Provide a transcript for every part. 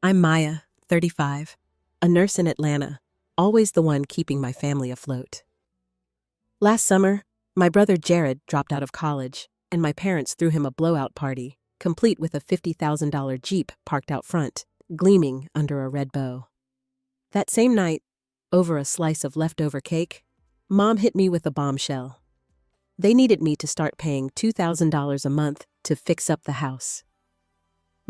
I'm Maya, 35, a nurse in Atlanta, always the one keeping my family afloat. Last summer, my brother Jared dropped out of college, and my parents threw him a blowout party, complete with a $50,000 Jeep parked out front, gleaming under a red bow. That same night, over a slice of leftover cake, Mom hit me with a bombshell. They needed me to start paying $2,000 a month to fix up the house.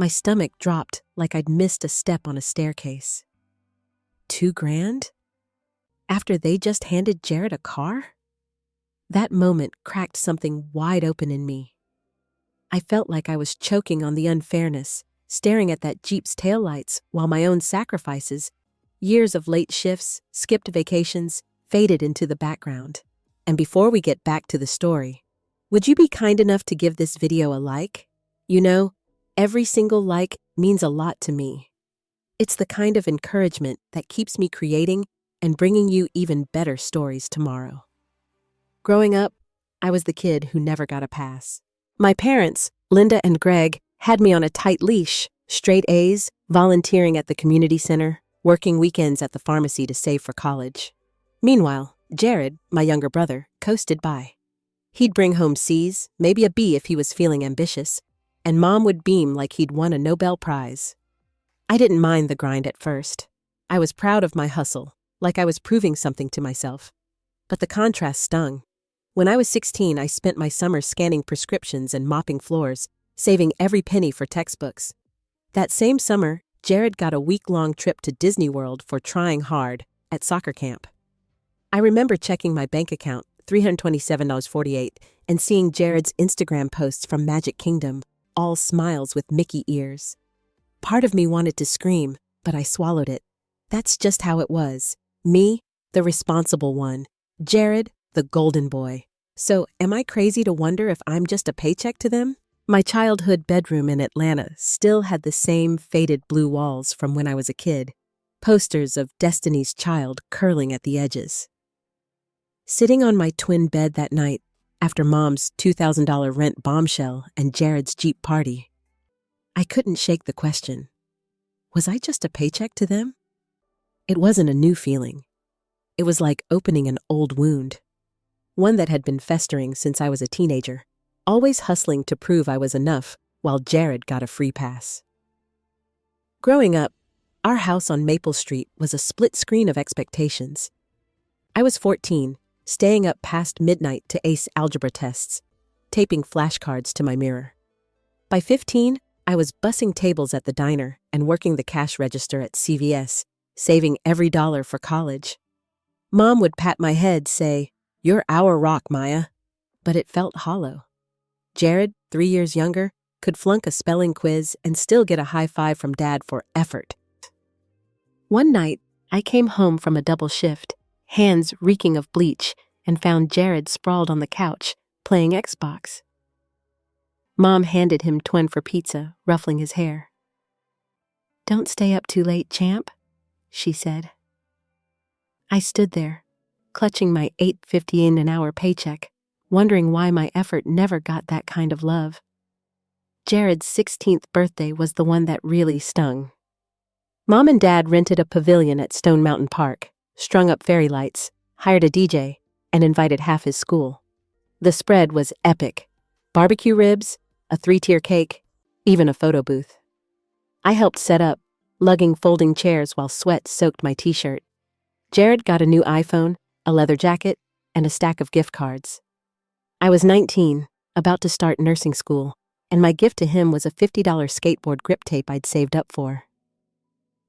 My stomach dropped like I'd missed a step on a staircase. $2,000? After they just handed Jared a car? That moment cracked something wide open in me. I felt like I was choking on the unfairness, staring at that Jeep's taillights while my own sacrifices, years of late shifts, skipped vacations, faded into the background. And before we get back to the story, would you be kind enough to give this video a like? You know, every single like means a lot to me. It's the kind of encouragement that keeps me creating and bringing you even better stories tomorrow. Growing up, I was the kid who never got a pass. My parents, Linda and Greg, had me on a tight leash, straight A's, volunteering at the community center, working weekends at the pharmacy to save for college. Meanwhile, Jared, my younger brother, coasted by. He'd bring home C's, maybe a B if he was feeling ambitious, and Mom would beam like he'd won a Nobel Prize. I didn't mind the grind at first. I was proud of my hustle, like I was proving something to myself. But the contrast stung. When I was 16, I spent my summers scanning prescriptions and mopping floors, saving every penny for textbooks. That same summer, Jared got a week-long trip to Disney World for trying hard at soccer camp. I remember checking my bank account, $327.48, and seeing Jared's Instagram posts from Magic Kingdom, all smiles with Mickey ears. Part of me wanted to scream, but I swallowed it. That's just how it was. Me, the responsible one. Jared, the golden boy. So, am I crazy to wonder if I'm just a paycheck to them? My childhood bedroom in Atlanta still had the same faded blue walls from when I was a kid. Posters of Destiny's Child curling at the edges. Sitting on my twin bed that night, after Mom's $2,000 rent bombshell and Jared's Jeep party, I couldn't shake the question. Was I just a paycheck to them? It wasn't a new feeling. It was like opening an old wound. One that had been festering since I was a teenager, always hustling to prove I was enough while Jared got a free pass. Growing up, our house on Maple Street was a split screen of expectations. I was 14, staying up past midnight to ace algebra tests, taping flashcards to my mirror. By 15, I was bussing tables at the diner and working the cash register at CVS, saving every dollar for college. Mom would pat my head, say, "You're our rock, Maya." But it felt hollow. Jared, 3 years younger, could flunk a spelling quiz and still get a high five from Dad for effort. One night, I came home from a double shift, hands reeking of bleach, and found Jared sprawled on the couch, playing Xbox. Mom handed him $20 for pizza, ruffling his hair. "Don't stay up too late, champ," she said. I stood there, clutching my $8.50 an hour paycheck, wondering why my effort never got that kind of love. Jared's 16th birthday was the one that really stung. Mom and Dad rented a pavilion at Stone Mountain Park, strung up fairy lights, hired a DJ, and invited half his school. The spread was epic. Barbecue ribs, a 3-tier cake, even a photo booth. I helped set up, lugging folding chairs while sweat soaked my t-shirt. Jared got a new iPhone, a leather jacket, and a stack of gift cards. I was 19, about to start nursing school, and my gift to him was a $50 skateboard grip tape I'd saved up for.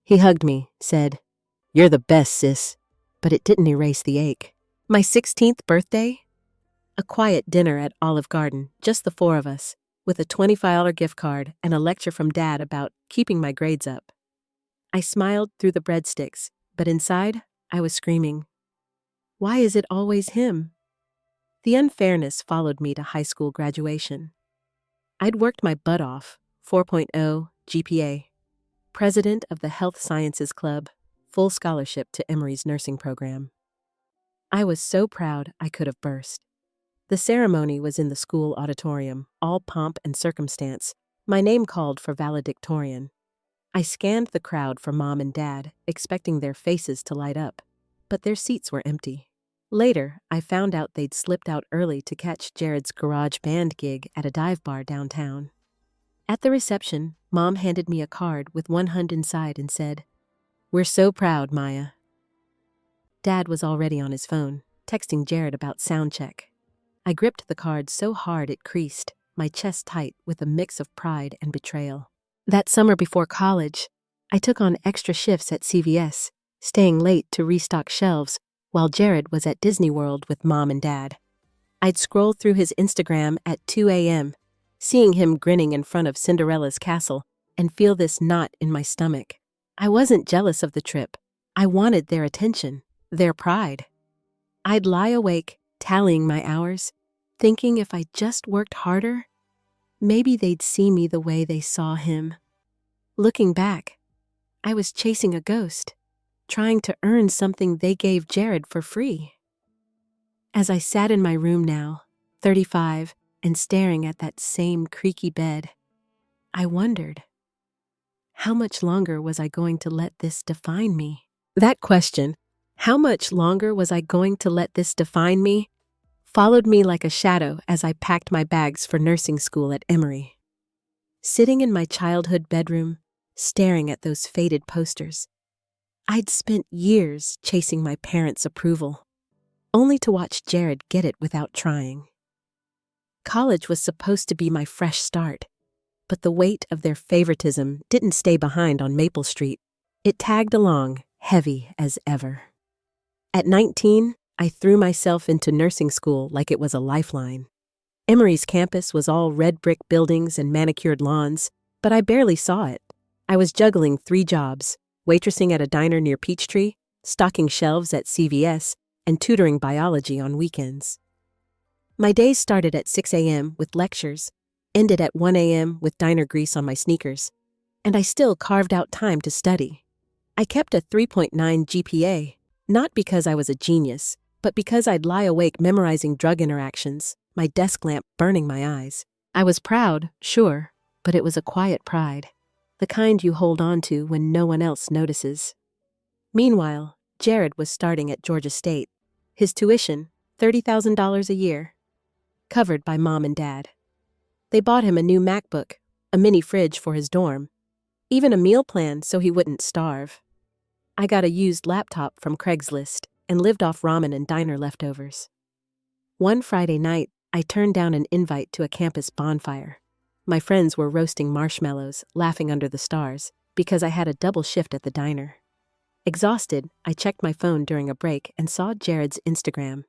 He hugged me, said, "You're the best, sis," but it didn't erase the ache. My 16th birthday? A quiet dinner at Olive Garden, just the 4 of us, with a $25 gift card and a lecture from Dad about keeping my grades up. I smiled through the breadsticks, but inside, I was screaming, "Why is it always him?" The unfairness followed me to high school graduation. I'd worked my butt off, 4.0 GPA, president of the Health Sciences Club, full scholarship to Emory's nursing program. I was so proud I could have burst. The ceremony was in the school auditorium, all pomp and circumstance, my name called for valedictorian. I scanned the crowd for Mom and Dad, expecting their faces to light up, but their seats were empty. Later, I found out they'd slipped out early to catch Jared's garage band gig at a dive bar downtown. At the reception, Mom handed me a card with one hand inside and said, "We're so proud, Maya." Dad was already on his phone, texting Jared about sound check. I gripped the card so hard it creased, my chest tight with a mix of pride and betrayal. That summer before college, I took on extra shifts at CVS, staying late to restock shelves while Jared was at Disney World with Mom and Dad. I'd scroll through his Instagram at 2 a.m., seeing him grinning in front of Cinderella's castle, and feel this knot in my stomach. I wasn't jealous of the trip. I wanted their attention, their pride. I'd lie awake, tallying my hours, thinking if I just worked harder, maybe they'd see me the way they saw him. Looking back, I was chasing a ghost, trying to earn something they gave Jared for free. As I sat in my room now, 35, and staring at that same creaky bed, I wondered, how much longer was I going to let this define me? That question, how much longer was I going to let this define me, followed me like a shadow as I packed my bags for nursing school at Emory. Sitting in my childhood bedroom, staring at those faded posters, I'd spent years chasing my parents' approval, only to watch Jared get it without trying. College was supposed to be my fresh start, but the weight of their favoritism didn't stay behind on Maple Street. It tagged along, heavy as ever. At 19, I threw myself into nursing school like it was a lifeline. Emory's campus was all red brick buildings and manicured lawns, but I barely saw it. I was juggling 3 jobs, waitressing at a diner near Peachtree, stocking shelves at CVS, and tutoring biology on weekends. My days started at 6 a.m. with lectures, ended at 1 a.m. with diner grease on my sneakers, and I still carved out time to study. I kept a 3.9 GPA, not because I was a genius, but because I'd lie awake memorizing drug interactions, my desk lamp burning my eyes. I was proud, sure, but it was a quiet pride, the kind you hold on to when no one else notices. Meanwhile, Jared was starting at Georgia State. His tuition, $30,000 a year, covered by Mom and Dad. They bought him a new MacBook, a mini fridge for his dorm, even a meal plan so he wouldn't starve. I got a used laptop from Craigslist and lived off ramen and diner leftovers. One Friday night, I turned down an invite to a campus bonfire. My friends were roasting marshmallows, laughing under the stars, because I had a double shift at the diner. Exhausted, I checked my phone during a break and saw Jared's Instagram.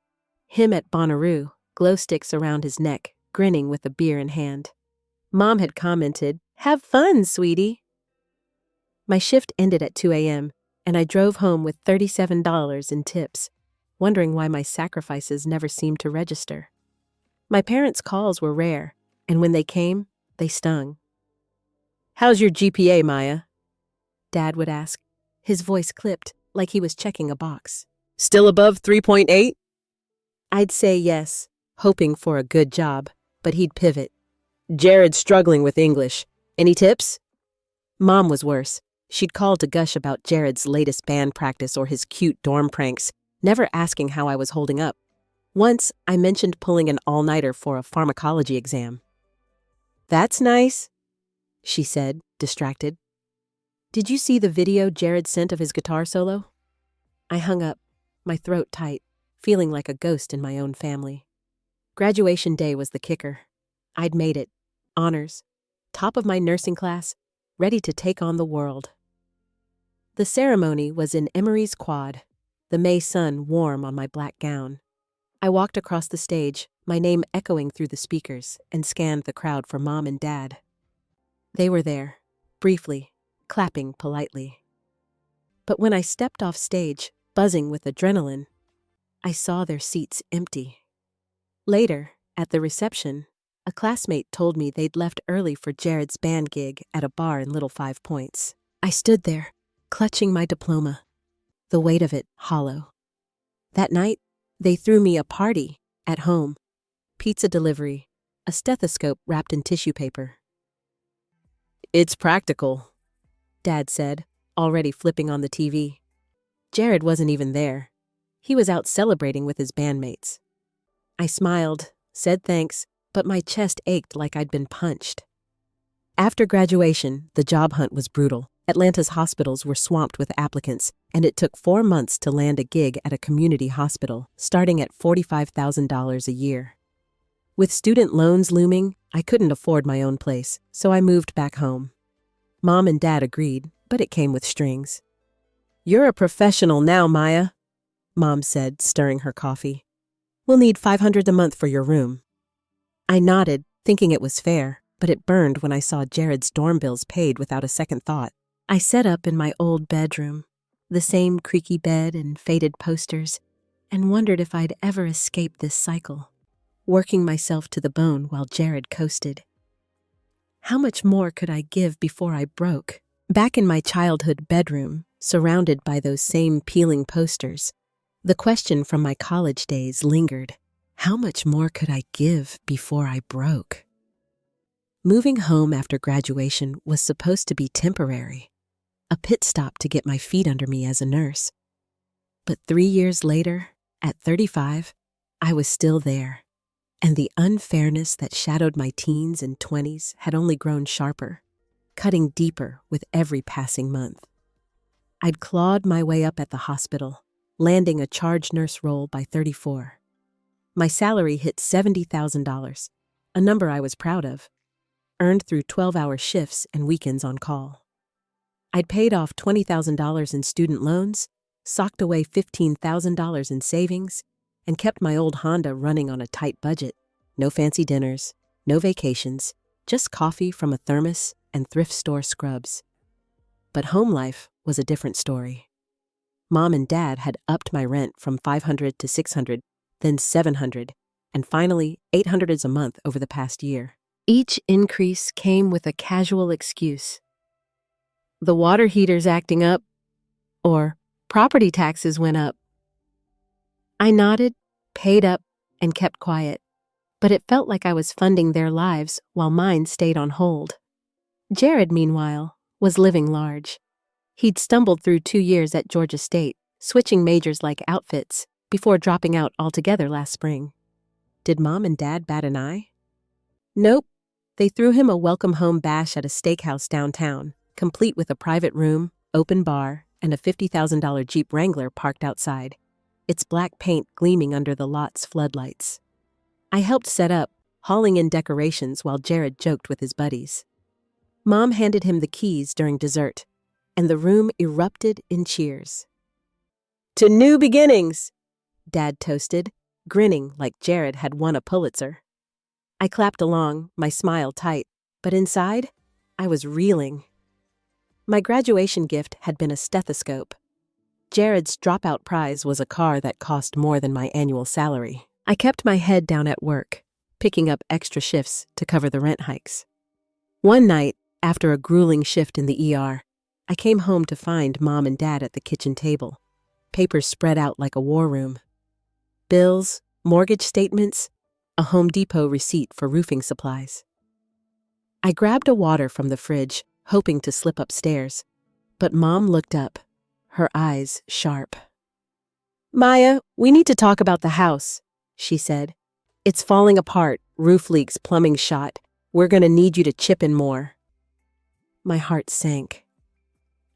Him at Bonnaroo, glow sticks around his neck, grinning with a beer in hand. Mom had commented, "Have fun, sweetie." My shift ended at 2 a.m., and I drove home with $37 in tips, wondering why my sacrifices never seemed to register. My parents' calls were rare, and when they came, they stung. "How's your GPA, Maya?" Dad would ask. His voice clipped, like he was checking a box. "Still above 3.8? I'd say yes, hoping for a good job, but he'd pivot. "Jared's struggling with English. Any tips?" Mom was worse. She'd call to gush about Jared's latest band practice or his cute dorm pranks, never asking how I was holding up. Once, I mentioned pulling an all-nighter for a pharmacology exam. "That's nice," she said, distracted. "Did you see the video Jared sent of his guitar solo?" I hung up, my throat tight, feeling like a ghost in my own family. Graduation day was the kicker. I'd made it. Honors. Top of my nursing class, ready to take on the world. The ceremony was in Emory's quad, the May sun warm on my black gown. I walked across the stage, my name echoing through the speakers, and scanned the crowd for Mom and Dad. They were there, briefly, clapping politely. But when I stepped off stage, buzzing with adrenaline, I saw their seats empty. Later, at the reception, a classmate told me they'd left early for Jared's band gig at a bar in Little 5 Points. I stood there, clutching my diploma, the weight of it hollow. That night, they threw me a party at home, pizza delivery, a stethoscope wrapped in tissue paper. "It's practical," Dad said, already flipping on the TV. Jared wasn't even there. He was out celebrating with his bandmates. I smiled, said thanks, but my chest ached like I'd been punched. After graduation, the job hunt was brutal. Atlanta's hospitals were swamped with applicants, and it took 4 months to land a gig at a community hospital, starting at $45,000 a year. With student loans looming, I couldn't afford my own place, so I moved back home. Mom and Dad agreed, but it came with strings. "You're a professional now, Maya," Mom said, stirring her coffee. "We'll need $500 a month for your room." I nodded, thinking it was fair, but it burned when I saw Jared's dorm bills paid without a second thought. I set up in my old bedroom, the same creaky bed and faded posters, and wondered if I'd ever escape this cycle, working myself to the bone while Jared coasted. How much more could I give before I broke? Back in my childhood bedroom, surrounded by those same peeling posters, the question from my college days lingered. How much more could I give before I broke? Moving home after graduation was supposed to be temporary, a pit stop to get my feet under me as a nurse. But 3 years later, at 35, I was still there, and the unfairness that shadowed my teens and 20s had only grown sharper, cutting deeper with every passing month. I'd clawed my way up at the hospital, landing a charge nurse role by 34. My salary hit $70,000, a number I was proud of, earned through 12-hour shifts and weekends on call. I'd paid off $20,000 in student loans, socked away $15,000 in savings, and kept my old Honda running on a tight budget. No fancy dinners, no vacations, just coffee from a thermos and thrift store scrubs. But home life was a different story. Mom and Dad had upped my rent from $500 to $600, then $700, and finally $800 a month over the past year. Each increase came with a casual excuse. The water heater's acting up, or property taxes went up. I nodded, paid up, and kept quiet, but it felt like I was funding their lives while mine stayed on hold. Jared, meanwhile, was living large. He'd stumbled through 2 years at Georgia State, switching majors like outfits, before dropping out altogether last spring. Did Mom and Dad bat an eye? Nope. They threw him a welcome home bash at a steakhouse downtown, complete with a private room, open bar, and a $50,000 Jeep Wrangler parked outside, its black paint gleaming under the lot's floodlights. I helped set up, hauling in decorations while Jared joked with his buddies. Mom handed him the keys during dessert, and the room erupted in cheers. "To new beginnings," Dad toasted, grinning like Jared had won a Pulitzer. I clapped along, my smile tight, but inside, I was reeling. My graduation gift had been a stethoscope. Jared's dropout prize was a car that cost more than my annual salary. I kept my head down at work, picking up extra shifts to cover the rent hikes. One night, after a grueling shift in the ER, I came home to find Mom and Dad at the kitchen table, papers spread out like a war room. Bills, mortgage statements, a Home Depot receipt for roofing supplies. I grabbed a water from the fridge, hoping to slip upstairs, but Mom looked up, her eyes sharp. "Maya, we need to talk about the house," she said. "It's falling apart, roof leaks, plumbing shot. We're gonna need you to chip in more." My heart sank.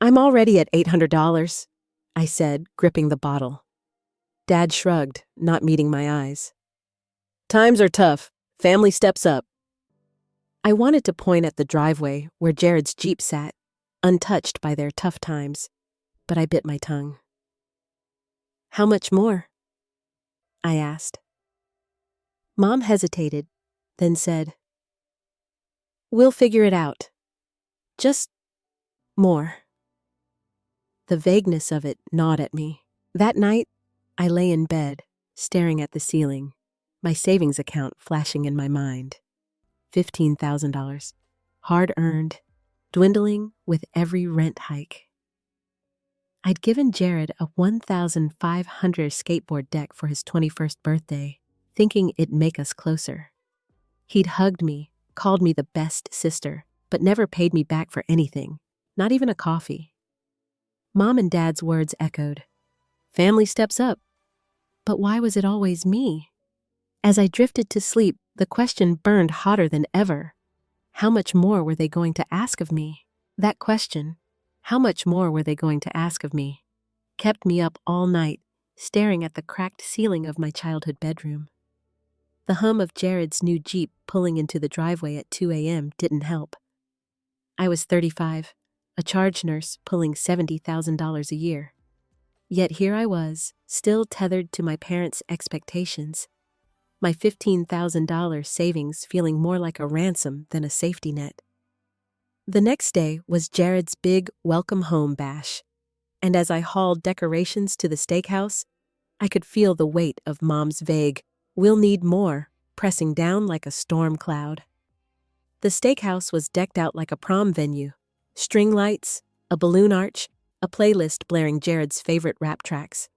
"I'm already at $800, I said, gripping the bottle. Dad shrugged, not meeting my eyes. "Times are tough. Family steps up." I wanted to point at the driveway where Jared's Jeep sat, untouched by their tough times, but I bit my tongue. "How much more?" I asked. Mom hesitated, then said, "We'll figure it out. Just more." The vagueness of it gnawed at me. That night, I lay in bed, staring at the ceiling, my savings account flashing in my mind. $15,000, hard-earned, dwindling with every rent hike. I'd given Jared a 1,500 skateboard deck for his 21st birthday, thinking it'd make us closer. He'd hugged me, called me the best sister, but never paid me back for anything. Not even a coffee. Mom and Dad's words echoed. Family steps up. But why was it always me? As I drifted to sleep, the question burned hotter than ever. How much more were they going to ask of me? That question, how much more were they going to ask of me, kept me up all night, staring at the cracked ceiling of my childhood bedroom. The hum of Jared's new Jeep pulling into the driveway at 2 a.m. didn't help. I was 35, a charge nurse pulling $70,000 a year. Yet here I was, still tethered to my parents' expectations, my $15,000 savings feeling more like a ransom than a safety net. The next day was Jared's big welcome home bash, and as I hauled decorations to the steakhouse, I could feel the weight of Mom's vague, "We'll need more," pressing down like a storm cloud. The steakhouse was decked out like a prom venue. String lights, a balloon arch, a playlist blaring Jared's favorite rap tracks.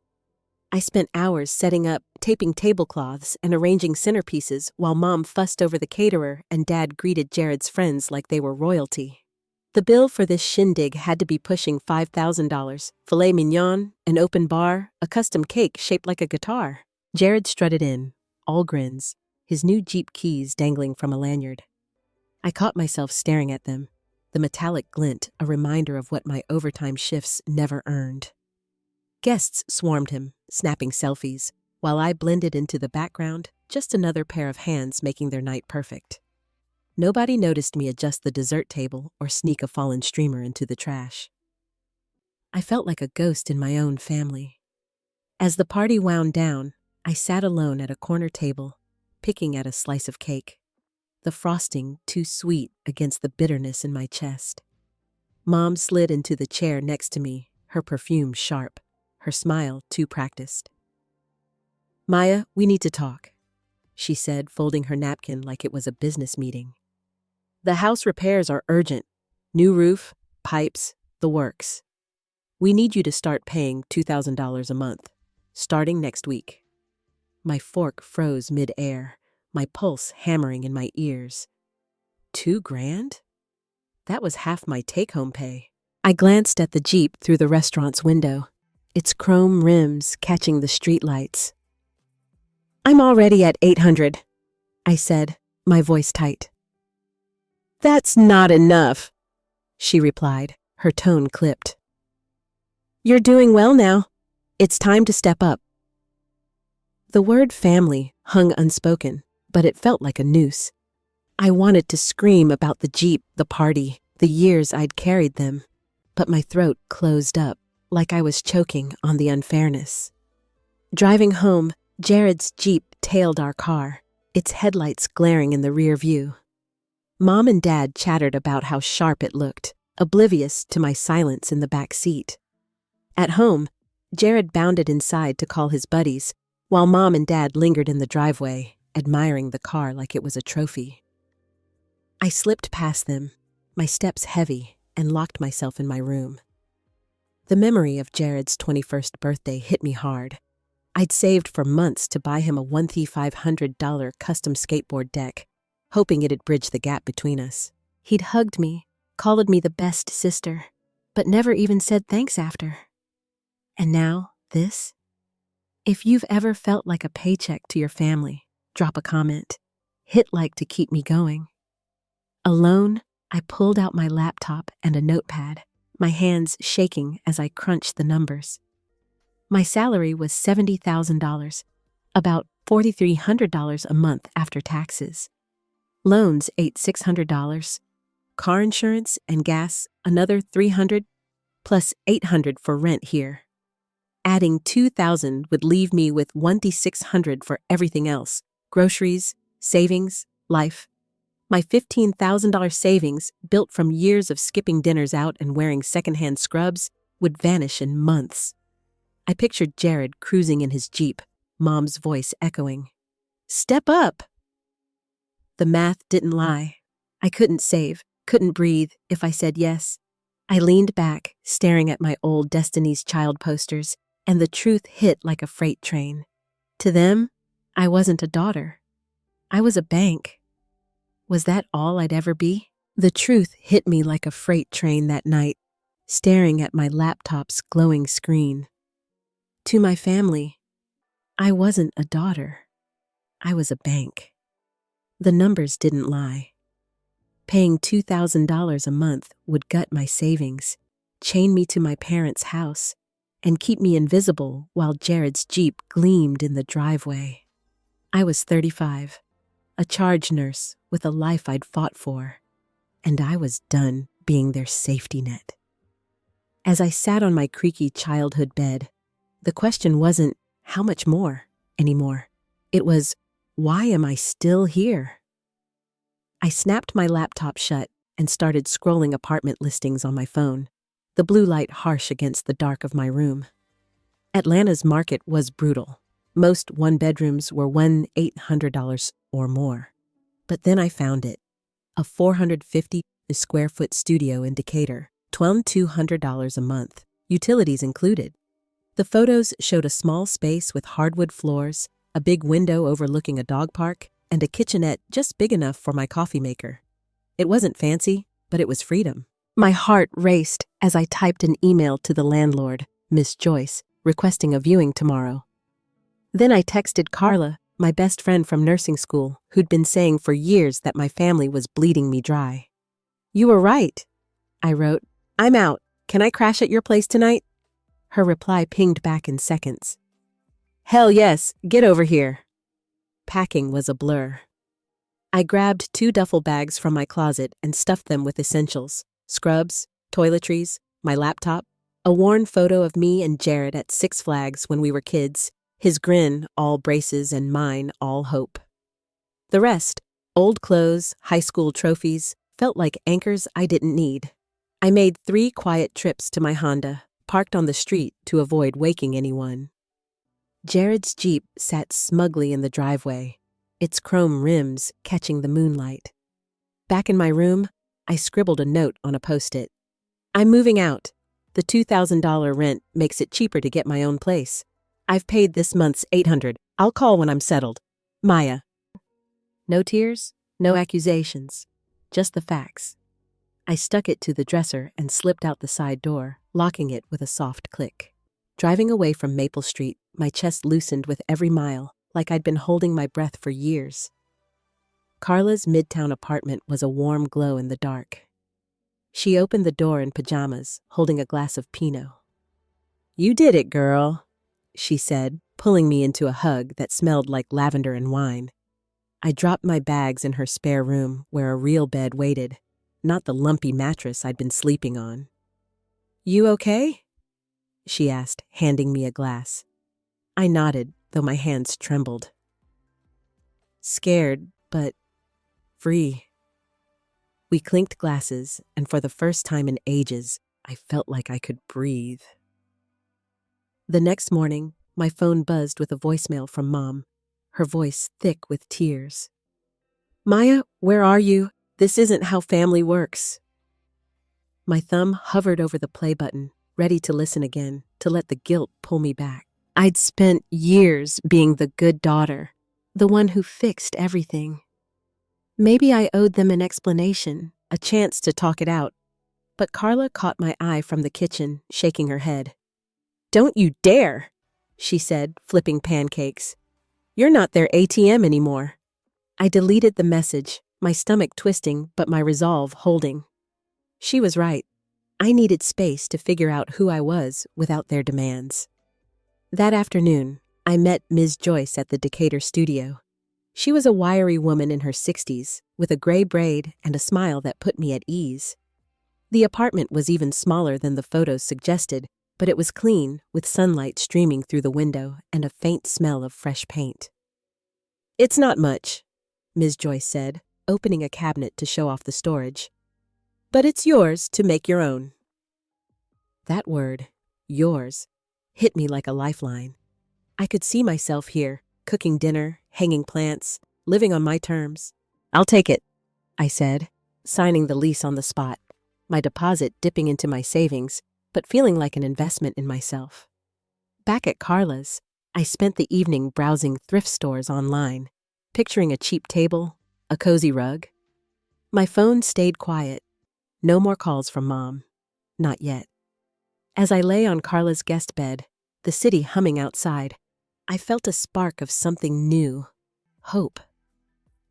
I spent hours setting up, taping tablecloths, and arranging centerpieces while Mom fussed over the caterer and Dad greeted Jared's friends like they were royalty. The bill for this shindig had to be pushing $5,000, filet mignon, an open bar, a custom cake shaped like a guitar. Jared strutted in, all grins, his new Jeep keys dangling from a lanyard. I caught myself staring at them, the metallic glint a reminder of what my overtime shifts never earned. Guests swarmed him, snapping selfies, while I blended into the background, just another pair of hands making their night perfect. Nobody noticed me adjust the dessert table or sneak a fallen streamer into the trash. I felt like a ghost in my own family. As the party wound down, I sat alone at a corner table, picking at a slice of cake, the frosting too sweet against the bitterness in my chest. Mom slid into the chair next to me, her perfume sharp, her smile too practiced. "Maya, we need to talk," she said, folding her napkin like it was a business meeting. "The house repairs are urgent. New roof, pipes, the works. We need you to start paying $2,000 a month, starting next week." My fork froze mid-air, my pulse hammering in my ears. $2,000? That was half my take-home pay. I glanced at the Jeep through the restaurant's window, its chrome rims catching the streetlights. "I'm already at $800, I said, my voice tight. "That's not enough," she replied, her tone clipped. "You're doing well now. It's time to step up." The word family hung unspoken, but it felt like a noose. I wanted to scream about the Jeep, the party, the years I'd carried them, but my throat closed up, like I was choking on the unfairness. Driving home, Jared's Jeep tailed our car, its headlights glaring in the rear view. Mom and Dad chattered about how sharp it looked, oblivious to my silence in the back seat. At home, Jared bounded inside to call his buddies, while Mom and Dad lingered in the driveway, admiring the car like it was a trophy. I slipped past them, my steps heavy, and locked myself in my room. The memory of Jared's 21st birthday hit me hard. I'd saved for months to buy him a $1,500 custom skateboard deck, hoping it'd bridge the gap between us. He'd hugged me, called me the best sister, but never even said thanks after. And now, this? If you've ever felt like a paycheck to your family, drop a comment. Hit like to keep me going. Alone, I pulled out my laptop and a notepad, my hands shaking as I crunched the numbers. My salary was $70,000, about $4,300 a month after taxes. Loans ate $600, car insurance and gas another $300, plus $800 for rent here. Adding $2,000 would leave me with $1,600 for everything else: groceries, savings, life. My $15,000 savings, built from years of skipping dinners out and wearing secondhand scrubs, would vanish in months. I pictured Jared cruising in his Jeep, Mom's voice echoing, "Step up!" The math didn't lie. I couldn't save, couldn't breathe if I said yes. I leaned back, staring at my old Destiny's Child posters, and the truth hit like a freight train. To them, I wasn't a daughter. I was a bank. Was that all I'd ever be? The truth hit me like a freight train that night, staring at my laptop's glowing screen. To my family, I wasn't a daughter. I was a bank. The numbers didn't lie. Paying $2,000 a month would gut my savings, chain me to my parents' house, and keep me invisible while Jared's Jeep gleamed in the driveway. I was 35, a charge nurse with a life I'd fought for, and I was done being their safety net. As I sat on my creaky childhood bed, the question wasn't, how much more, anymore. It was, why am I still here? I snapped my laptop shut and started scrolling apartment listings on my phone, the blue light harsh against the dark of my room. Atlanta's market was brutal. Most one-bedrooms were $1,800 or more. But then I found it, a 450-square-foot studio in Decatur, $2,200 a month, utilities included. The photos showed a small space with hardwood floors, a big window overlooking a dog park, and a kitchenette just big enough for my coffee maker. It wasn't fancy, but it was freedom. My heart raced as I typed an email to the landlord, Miss Joyce, requesting a viewing tomorrow. Then I texted Carla, my best friend from nursing school, who'd been saying for years that my family was bleeding me dry. "You were right," I wrote. "I'm out. Can I crash at your place tonight?" Her reply pinged back in seconds. "Hell yes, get over here." Packing was a blur. I grabbed 2 duffel bags from my closet and stuffed them with essentials, scrubs, toiletries, my laptop, a worn photo of me and Jared at Six Flags when we were kids, his grin all braces and mine all hope. The rest, old clothes, high school trophies, felt like anchors I didn't need. I made 3 quiet trips to my Honda, parked on the street to avoid waking anyone. Jared's Jeep sat smugly in the driveway, its chrome rims catching the moonlight. Back in my room, I scribbled a note on a Post-it. "I'm moving out. The $2,000 rent makes it cheaper to get my own place. I've paid this month's $800. I'll call when I'm settled. Maya." No tears, no accusations, just the facts. I stuck it to the dresser and slipped out the side door, locking it with a soft click. Driving away from Maple Street, my chest loosened with every mile, like I'd been holding my breath for years. Carla's midtown apartment was a warm glow in the dark. She opened the door in pajamas, holding a glass of Pinot. "You did it, girl," she said, pulling me into a hug that smelled like lavender and wine. I dropped my bags in her spare room where a real bed waited, not the lumpy mattress I'd been sleeping on. "You okay?" she asked, handing me a glass. I nodded, though my hands trembled. Scared, but free. We clinked glasses, and for the first time in ages, I felt like I could breathe. The next morning, my phone buzzed with a voicemail from Mom, her voice thick with tears. "Maya, where are you? This isn't how family works." My thumb hovered over the play button, ready to listen again, to let the guilt pull me back. I'd spent years being the good daughter, the one who fixed everything. Maybe I owed them an explanation, a chance to talk it out. But Carla caught my eye from the kitchen, shaking her head. "Don't you dare," she said, flipping pancakes. "You're not their ATM anymore." I deleted the message, my stomach twisting but my resolve holding. She was right. I needed space to figure out who I was without their demands. That afternoon, I met Ms. Joyce at the Decatur studio. She was a wiry woman in her 60s, with a gray braid and a smile that put me at ease. The apartment was even smaller than the photos suggested, but it was clean, with sunlight streaming through the window and a faint smell of fresh paint. "It's not much," Ms. Joyce said, opening a cabinet to show off the storage. "But it's yours to make your own." That word, yours, hit me like a lifeline. I could see myself here, cooking dinner, hanging plants, living on my terms. "I'll take it," I said, signing the lease on the spot, my deposit dipping into my savings, but feeling like an investment in myself. Back at Carla's, I spent the evening browsing thrift stores online, picturing a cheap table, a cozy rug. My phone stayed quiet. No more calls from Mom. Not yet. As I lay on Carla's guest bed, the city humming outside, I felt a spark of something new. Hope.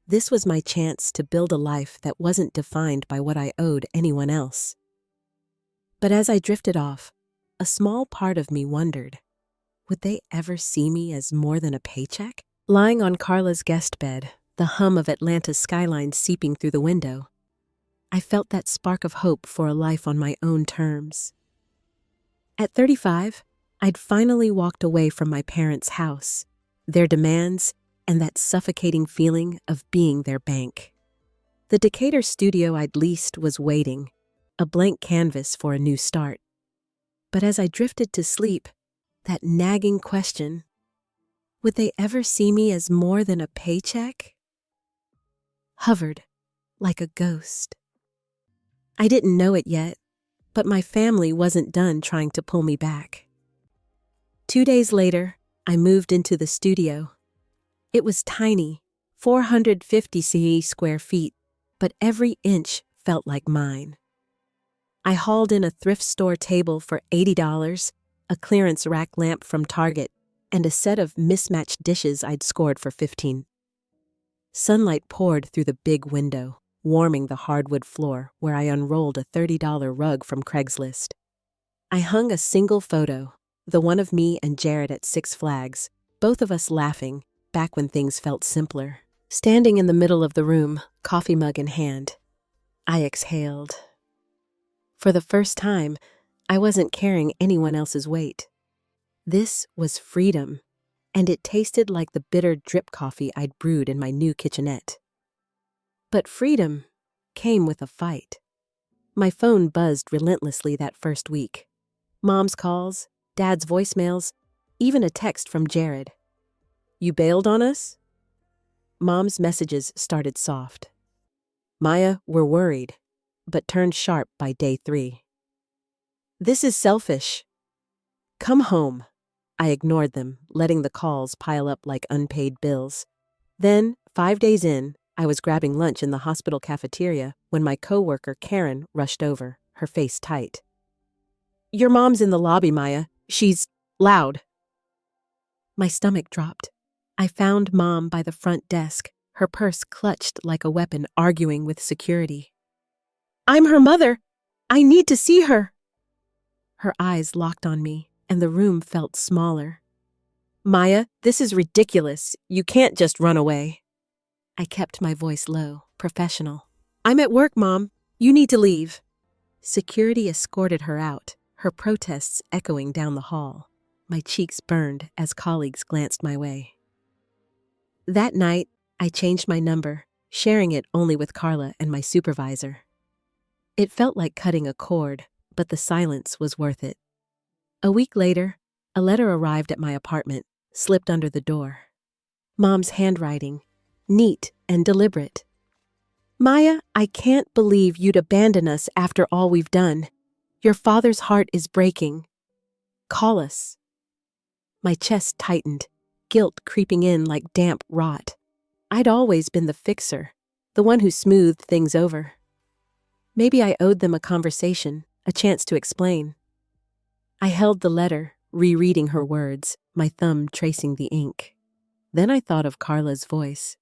This was my chance to build a life that wasn't defined by what I owed anyone else. But as I drifted off, a small part of me wondered, would they ever see me as more than a paycheck? Lying on Carla's guest bed, the hum of Atlanta's skyline seeping through the window, I felt that spark of hope for a life on my own terms. At 35, I'd finally walked away from my parents' house, their demands, and that suffocating feeling of being their bank. The Decatur studio I'd leased was waiting, a blank canvas for a new start. But as I drifted to sleep, that nagging question, would they ever see me as more than a paycheck? Hovered like a ghost. I didn't know it yet, but my family wasn't done trying to pull me back. 2 days later, I moved into the studio. It was tiny, 450 square feet, but every inch felt like mine. I hauled in a thrift store table for $80, a clearance rack lamp from Target, and a set of mismatched dishes I'd scored for $15. Sunlight poured through the big window, warming the hardwood floor where I unrolled a $30 rug from Craigslist. I hung a single photo, the one of me and Jared at Six Flags, both of us laughing, back when things felt simpler. Standing in the middle of the room, coffee mug in hand, I exhaled. For the first time, I wasn't carrying anyone else's weight. This was freedom, and it tasted like the bitter drip coffee I'd brewed in my new kitchenette. But freedom came with a fight. My phone buzzed relentlessly that first week. Mom's calls, Dad's voicemails, even a text from Jared. "You bailed on us?" Mom's messages started soft. "Maya, we're worried," but turned sharp by day 3. "This is selfish. Come home." I ignored them, letting the calls pile up like unpaid bills. Then, 5 days in, I was grabbing lunch in the hospital cafeteria when my coworker Karen rushed over, her face tight. "Your mom's in the lobby, Maya. She's loud." My stomach dropped. I found Mom by the front desk, her purse clutched like a weapon, arguing with security. "I'm her mother. I need to see her." Her eyes locked on me, and the room felt smaller. "Maya, this is ridiculous. You can't just run away." I kept my voice low, professional. "I'm at work, Mom. You need to leave." Security escorted her out, her protests echoing down the hall. My cheeks burned as colleagues glanced my way. That night, I changed my number, sharing it only with Carla and my supervisor. It felt like cutting a cord, but the silence was worth it. A week later, a letter arrived at my apartment, slipped under the door. Mom's handwriting, neat and deliberate. "Maya, I can't believe you'd abandon us after all we've done. Your father's heart is breaking. Call us." My chest tightened, guilt creeping in like damp rot. I'd always been the fixer, the one who smoothed things over. Maybe I owed them a conversation, a chance to explain. I held the letter, rereading her words, my thumb tracing the ink. Then I thought of Carla's voice.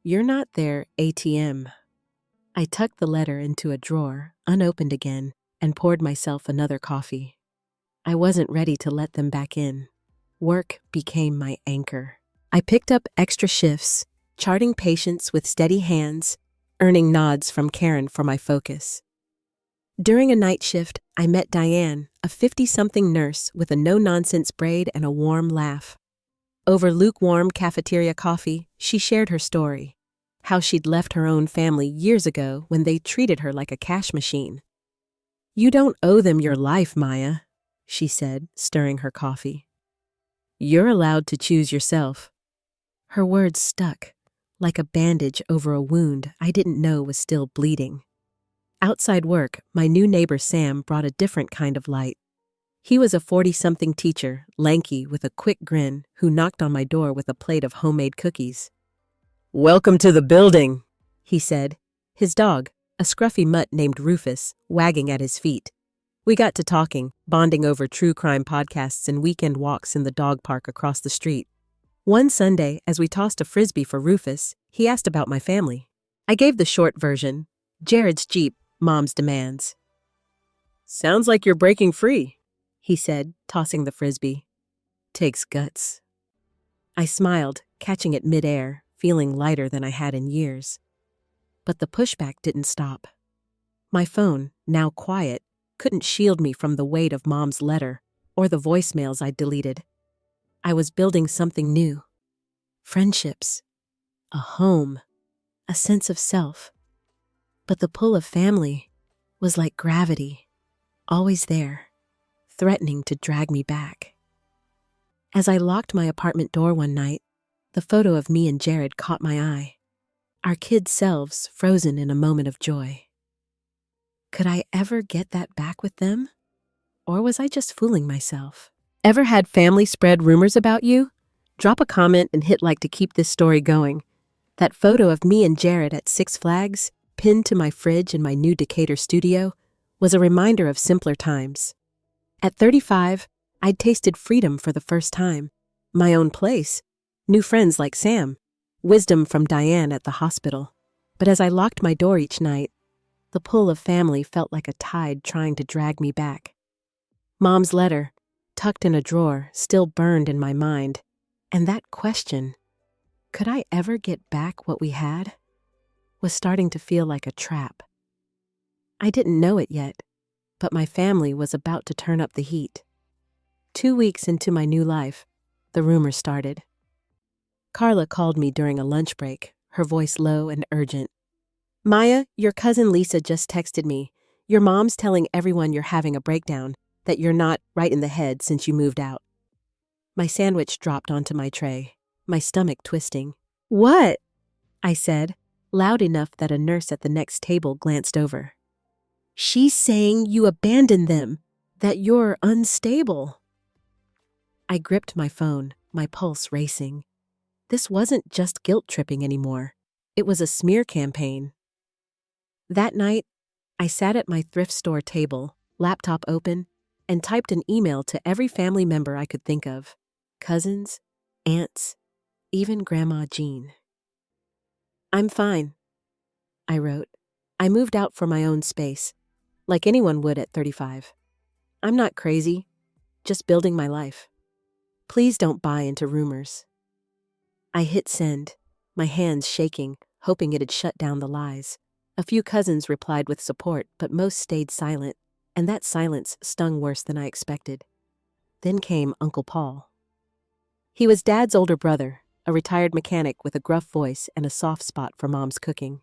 "You're not their ATM." I tucked the letter into a drawer, unopened again, and poured myself another coffee. I wasn't ready to let them back in. Work became my anchor. I picked up extra shifts, charting patients with steady hands, earning nods from Karen for my focus. During a night shift, I met Diane, a 50-something nurse with a no-nonsense braid and a warm laugh. Over lukewarm cafeteria coffee, she shared her story, how she'd left her own family years ago when they treated her like a cash machine. "You don't owe them your life, Maya," she said, stirring her coffee. "You're allowed to choose yourself." Her words stuck, like a bandage over a wound I didn't know was still bleeding. Outside work, my new neighbor Sam brought a different kind of light. He was a 40-something teacher, lanky with a quick grin, who knocked on my door with a plate of homemade cookies. "Welcome to the building," he said, his dog, a scruffy mutt named Rufus, wagging at his feet. We got to talking, bonding over true crime podcasts and weekend walks in the dog park across the street. One Sunday, as we tossed a frisbee for Rufus, he asked about my family. I gave the short version: Jared's Jeep, Mom's demands. "Sounds like you're breaking free," he said, tossing the frisbee. "Takes guts." I smiled, catching it midair, feeling lighter than I had in years. But the pushback didn't stop. My phone, now quiet, couldn't shield me from the weight of Mom's letter or the voicemails I'd deleted. I was building something new. Friendships. A home. A sense of self. But the pull of family was like gravity, always there, threatening to drag me back. As I locked my apartment door one night, the photo of me and Jared caught my eye, our kids' selves frozen in a moment of joy. Could I ever get that back with them? Or was I just fooling myself? Ever had family spread rumors about you? Drop a comment and hit like to keep this story going. That photo of me and Jared at Six Flags, pinned to my fridge in my new Decatur studio, was a reminder of simpler times. At 35, I'd tasted freedom for the first time. My own place, new friends like Sam, wisdom from Diane at the hospital. But as I locked my door each night, the pull of family felt like a tide trying to drag me back. Mom's letter, tucked in a drawer, still burned in my mind. And that question, could I ever get back what we had, was starting to feel like a trap. I didn't know it yet, but my family was about to turn up the heat. 2 weeks into my new life, the rumors started. Carla called me during a lunch break, her voice low and urgent. "Maya, your cousin Lisa just texted me. Your mom's telling everyone you're having a breakdown, that you're not right in the head since you moved out." My sandwich dropped onto my tray, my stomach twisting. "What?" I said, loud enough that a nurse at the next table glanced over. "She's saying you abandoned them, that you're unstable." I gripped my phone, my pulse racing. This wasn't just guilt-tripping anymore. It was a smear campaign. That night, I sat at my thrift store table, laptop open, and typed an email to every family member I could think of. Cousins, aunts, even Grandma Jean. "I'm fine," I wrote. I moved out for my own space, like anyone would at 35. I'm not crazy, just building my life. Please don't buy into rumors. I hit send, my hands shaking, hoping it'd shut down the lies. A few cousins replied with support, but most stayed silent, and that silence stung worse than I expected. Then came Uncle Paul. He was Dad's older brother, a retired mechanic with a gruff voice and a soft spot for Mom's cooking.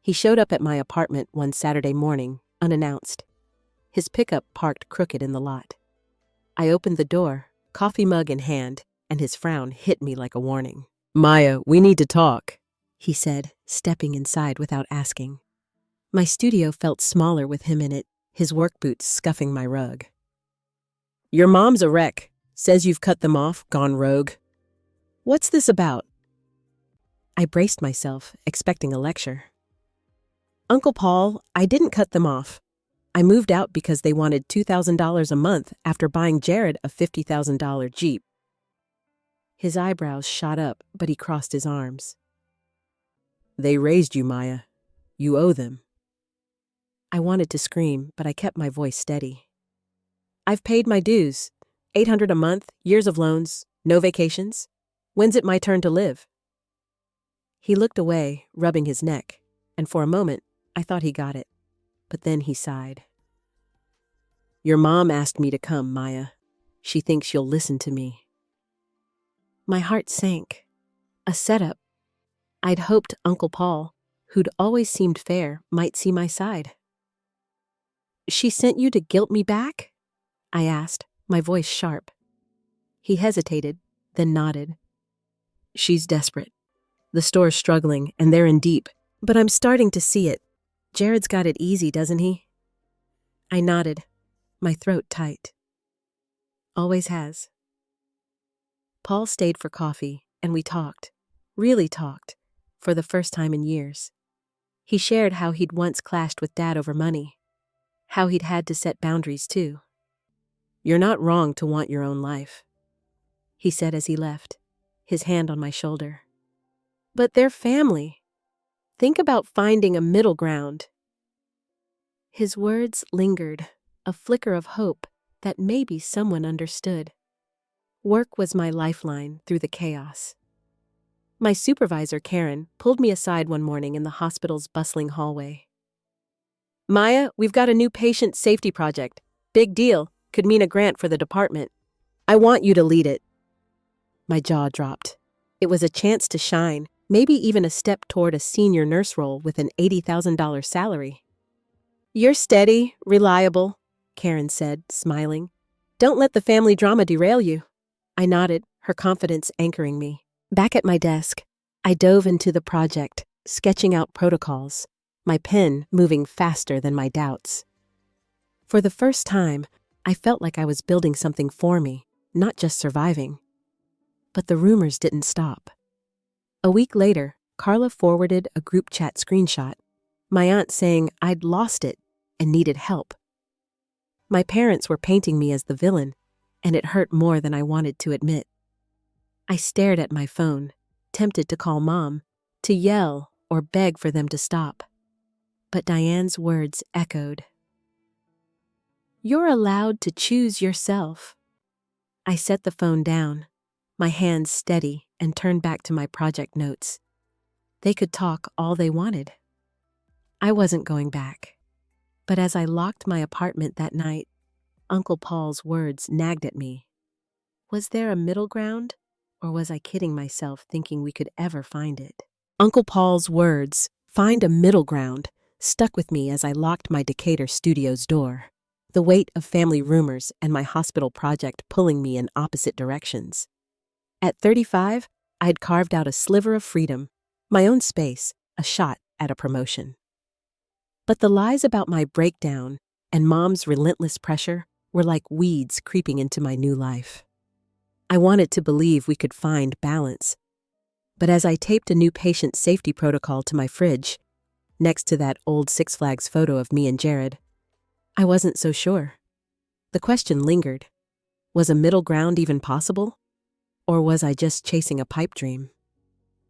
He showed up at my apartment one Saturday morning, unannounced. His pickup parked crooked in the lot. I opened the door, coffee mug in hand, and his frown hit me like a warning. "Maya, we need to talk," he said, stepping inside without asking. My studio felt smaller with him in it, his work boots scuffing my rug. "Your mom's a wreck. Says you've cut them off, gone rogue. What's this about?" I braced myself, expecting a lecture. "Uncle Paul, I didn't cut them off. I moved out because they wanted $2,000 a month after buying Jared a $50,000 Jeep." His eyebrows shot up, but he crossed his arms. "They raised you, Maya. You owe them." I wanted to scream, but I kept my voice steady. "I've paid my dues. $800 a month, years of loans, no vacations. When's it my turn to live?" He looked away, rubbing his neck, and for a moment, I thought he got it. But then he sighed. "Your mom asked me to come, Maya. She thinks you'll listen to me." My heart sank. A setup. I'd hoped Uncle Paul, who'd always seemed fair, might see my side. "She sent you to guilt me back?" I asked, my voice sharp. He hesitated, then nodded. "She's desperate. The store's struggling, and they're in deep, but I'm starting to see it. Jared's got it easy, doesn't he?" I nodded, my throat tight. Always has. Paul stayed for coffee, and we talked, really talked, for the first time in years. He shared how he'd once clashed with Dad over money, how he'd had to set boundaries too. "You're not wrong to want your own life," he said as he left, his hand on my shoulder. "But they're family. Think about finding a middle ground." His words lingered, a flicker of hope that maybe someone understood. Work was my lifeline through the chaos. My supervisor, Karen, pulled me aside one morning in the hospital's bustling hallway. "Maya, we've got a new patient safety project. Big deal. Could mean a grant for the department. I want you to lead it." My jaw dropped. It was a chance to shine, maybe even a step toward a senior nurse role with an $80,000 salary. "You're steady, reliable," Karen said, smiling. "Don't let the family drama derail you." I nodded, her confidence anchoring me. Back at my desk, I dove into the project, sketching out protocols, my pen moving faster than my doubts. For the first time, I felt like I was building something for me, not just surviving. But the rumors didn't stop. A week later, Carla forwarded a group chat screenshot, my aunt saying I'd lost it and needed help. My parents were painting me as the villain, and it hurt more than I wanted to admit. I stared at my phone, tempted to call Mom, to yell or beg for them to stop. But Diane's words echoed. "You're allowed to choose yourself." I set the phone down, my hands steady, and turned back to my project notes. They could talk all they wanted. I wasn't going back. But as I locked my apartment that night, Uncle Paul's words nagged at me. Was there a middle ground, or was I kidding myself thinking we could ever find it? Uncle Paul's words, "find a middle ground," stuck with me as I locked my Decatur studio's door, the weight of family rumors and my hospital project pulling me in opposite directions. At 35, I'd carved out a sliver of freedom, my own space, a shot at a promotion. But the lies about my breakdown and Mom's relentless pressure were like weeds creeping into my new life. I wanted to believe we could find balance. But as I taped a new patient safety protocol to my fridge, next to that old Six Flags photo of me and Jared, I wasn't so sure. The question lingered. Was a middle ground even possible? Or was I just chasing a pipe dream?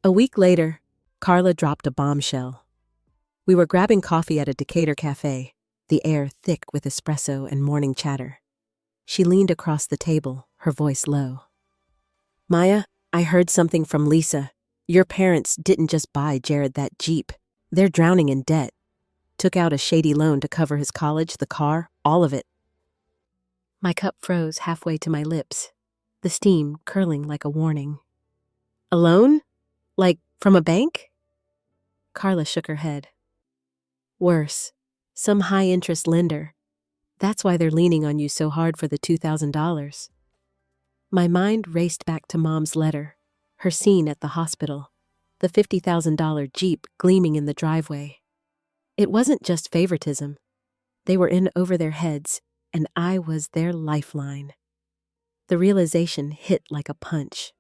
A week later, Carla dropped a bombshell. We were grabbing coffee at a Decatur cafe, the air thick with espresso and morning chatter. She leaned across the table, her voice low. "Maya, I heard something from Lisa. Your parents didn't just buy Jared that Jeep. They're drowning in debt. Took out a shady loan to cover his college, the car, all of it." My cup froze halfway to my lips, the steam curling like a warning. "A loan? Like from a bank?" Carla shook her head. "Worse, some high-interest lender. That's why they're leaning on you so hard for the $2,000. My mind raced back to Mom's letter, her scene at the hospital, the $50,000 Jeep gleaming in the driveway. It wasn't just favoritism. They were in over their heads, and I was their lifeline. The realization hit like a punch.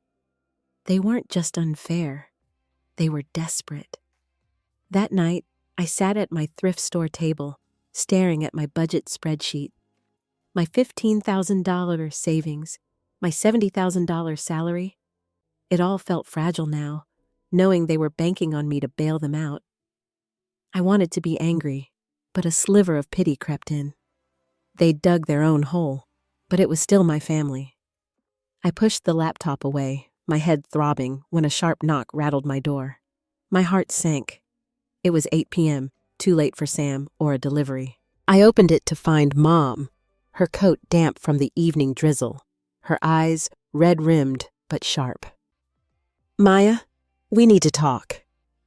They weren't just unfair. They were desperate. That night, I sat at my thrift store table, staring at my budget spreadsheet. My $15,000 savings, my $70,000 salary. It all felt fragile now, knowing they were banking on me to bail them out. I wanted to be angry, but a sliver of pity crept in. They'd dug their own hole, but it was still my family. I pushed the laptop away, my head throbbing, when a sharp knock rattled my door. My heart sank. It was 8 p.m., too late for Sam or a delivery. I opened it to find Mom, her coat damp from the evening drizzle, her eyes red-rimmed but sharp. "Maya, we need to talk,"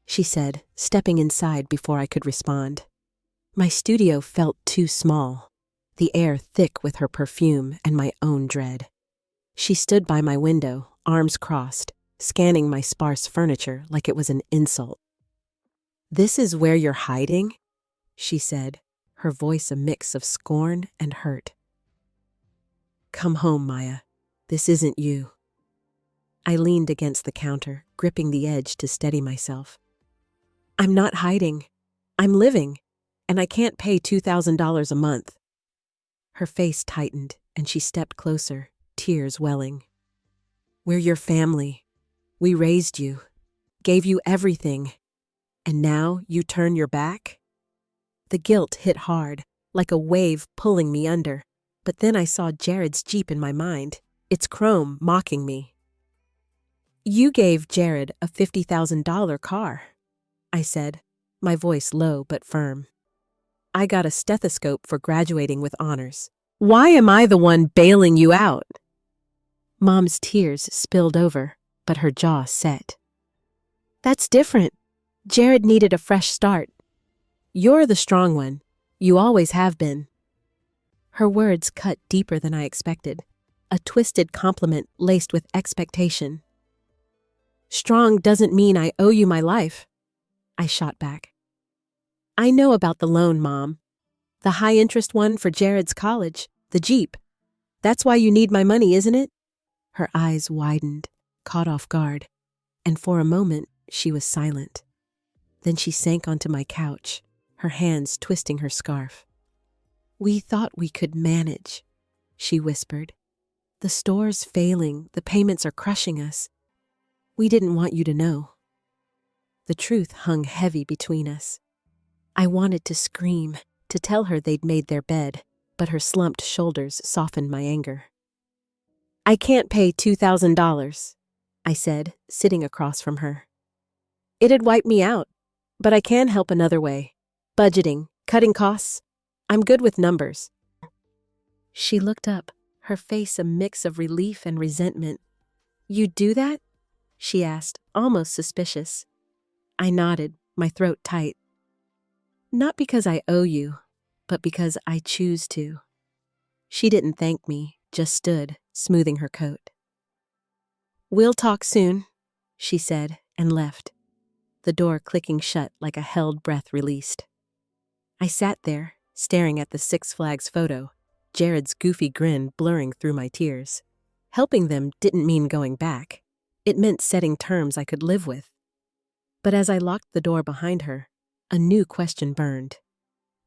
she said, stepping inside before I could respond. My studio felt too small, the air thick with her perfume and my own dread. She stood by my window, arms crossed, scanning my sparse furniture like it was an insult. "This is where you're hiding?" she said, her voice a mix of scorn and hurt. "Come home, Maya. This isn't you." I leaned against the counter, gripping the edge to steady myself. "I'm not hiding. I'm living. and I can't pay $2,000 a month." Her face tightened, and she stepped closer, tears welling. "We're your family. We raised you, gave you everything, and now you turn your back?" The guilt hit hard, like a wave pulling me under, but then I saw Jared's Jeep in my mind, its chrome mocking me. "You gave Jared a $50,000 car," I said, my voice low but firm. "I got a stethoscope for graduating with honors. Why am I the one bailing you out?" Mom's tears spilled over, but her jaw set. "That's different. Jared needed a fresh start. You're the strong one. You always have been." Her words cut deeper than I expected, a twisted compliment laced with expectation. "Strong doesn't mean I owe you my life," I shot back. "I know about the loan, Mom. The high-interest one for Jared's college, the Jeep. That's why you need my money, isn't it?" Her eyes widened, caught off guard, and for a moment she was silent. Then she sank onto my couch, her hands twisting her scarf. "We thought we could manage," she whispered. "The store's failing, the payments are crushing us. We didn't want you to know." The truth hung heavy between us. I wanted to scream, to tell her they'd made their bed, but her slumped shoulders softened my anger. "I can't pay $2,000, I said, sitting across from her. "It'd wipe me out, but I can help another way. Budgeting, cutting costs. I'm good with numbers." She looked up, her face a mix of relief and resentment. "You do that?" she asked, almost suspicious. I nodded, my throat tight. "Not because I owe you, but because I choose to." She didn't thank me, just stood, smoothing her coat. "We'll talk soon," she said, and left, the door clicking shut like a held breath released. I sat there, staring at the Six Flags photo, Jared's goofy grin blurring through my tears. Helping them didn't mean going back. It meant setting terms I could live with. But as I locked the door behind her, a new question burned.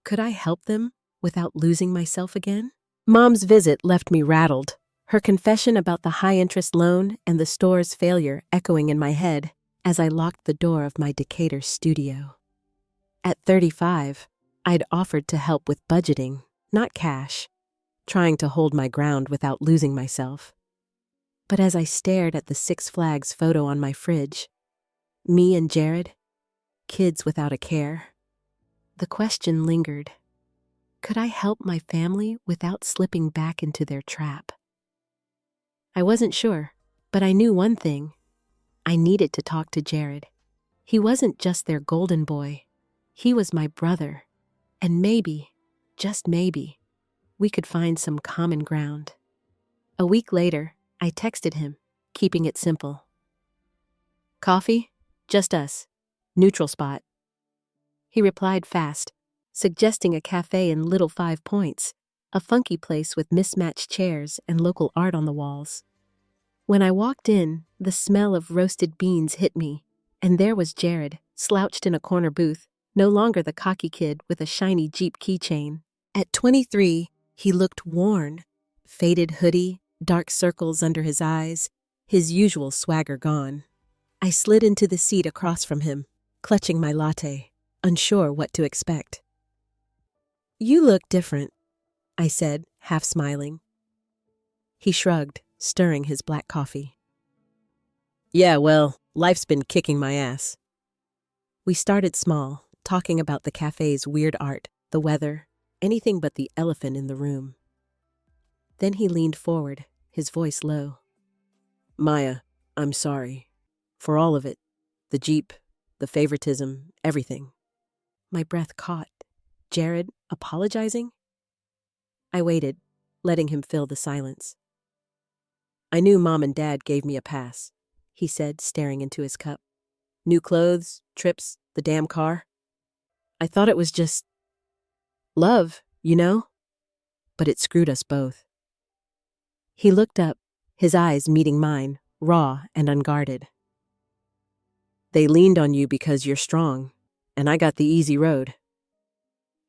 Could I help them without losing myself again? Mom's visit left me rattled, her confession about the high-interest loan and the store's failure echoing in my head as I locked the door of my Decatur studio. At 35, I'd offered to help with budgeting, not cash, trying to hold my ground without losing myself. But as I stared at the Six Flags photo on my fridge, me and Jared, kids without a care, the question lingered. Could I help my family without slipping back into their trap? I wasn't sure, but I knew one thing. I needed to talk to Jared. He wasn't just their golden boy. He was my brother. And maybe, just maybe, we could find some common ground. A week later, I texted him, keeping it simple. "Coffee? Just us. Neutral spot." He replied fast, suggesting a cafe in Little 5 Points, a funky place with mismatched chairs and local art on the walls. When I walked in, the smell of roasted beans hit me, and there was Jared, slouched in a corner booth, no longer the cocky kid with a shiny Jeep keychain. At 23, he looked worn, faded hoodie, dark circles under his eyes, his usual swagger gone. I slid into the seat across from him, clutching my latte, unsure what to expect. "You look different," I said, half smiling. He shrugged, stirring his black coffee. "Yeah, well, life's been kicking my ass." We started small, talking about the cafe's weird art, the weather, anything but the elephant in the room. Then he leaned forward, his voice low. "Maya, I'm sorry. For all of it. The Jeep, the favoritism, everything." My breath caught. Jared apologizing? I waited, letting him fill the silence. "I knew Mom and Dad gave me a pass," he said, staring into his cup. "New clothes, trips, the damn car. I thought it was just love, you know? But it screwed us both." He looked up, his eyes meeting mine, raw and unguarded. "They leaned on you because you're strong, and I got the easy road."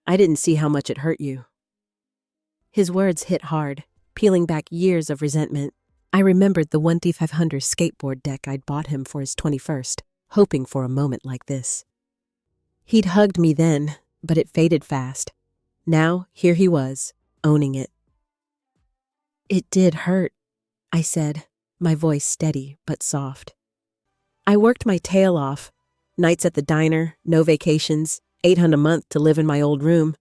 I didn't see how much it hurt you." His words hit hard, peeling back years of resentment. I remembered the 1,500 skateboard deck I'd bought him for his 21st, hoping for a moment like this. He'd hugged me then, but it faded fast. Now, here he was, owning it. "It did hurt," I said, my voice steady but soft. "I worked my tail off. Nights at the diner, no vacations, $800 a month to live in my old room,